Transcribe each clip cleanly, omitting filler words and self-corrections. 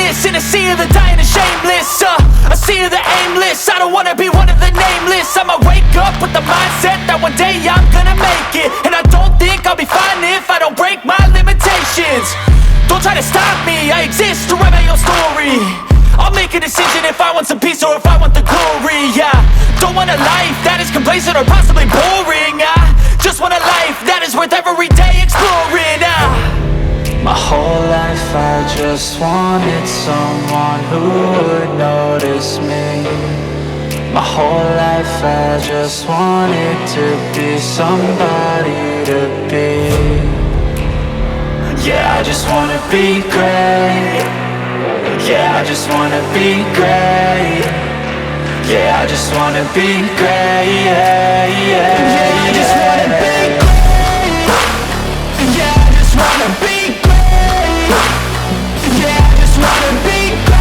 this in a sea of the dying and shameless, a sea of the aimless. I don't wanna be one of the nameless. I'ma wake up with the mindset that one day I'm gonna make it. And I don't think I'll be fine if I don't break my limitations. Don't try to stop me, I exist to write my own story. I'll make a decision if I want some peace or if I want the glory. Yeah, don't want a life that is complacent or possibly boring. I just want a life that is worth every day exploring. My whole life I just wanted someone who would notice me. My whole life I just wanted to be somebody to be. Yeah, I just wanna be great. Yeah, I just wanna be great. Yeah, I just wanna be great. Yeah, I just wanna be great. Yeah, I just wanna be great. Yeah, I just wanna be great.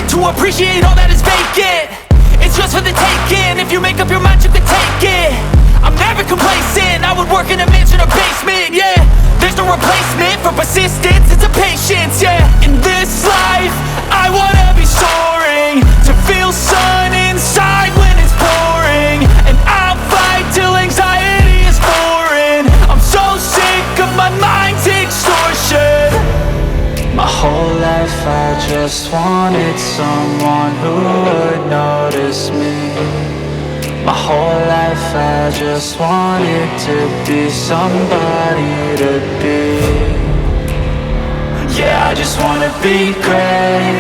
To appreciate all that is vacant, it's just for the taking. If you make up your mind, you can take it. I'm never complacent, I would work in a mansion or basement. Yeah, there's no replacement for persistence, it's a patience. Yeah, in this life, I wanna be soaring, to feel sun inside when it's pouring. And I'll fight till anxiety is foreign. I'm so sick of my mind's extortion. My whole life I just wanted someone who would notice me. My whole life I just wanted to be somebody to be. Yeah, I just wanna be great.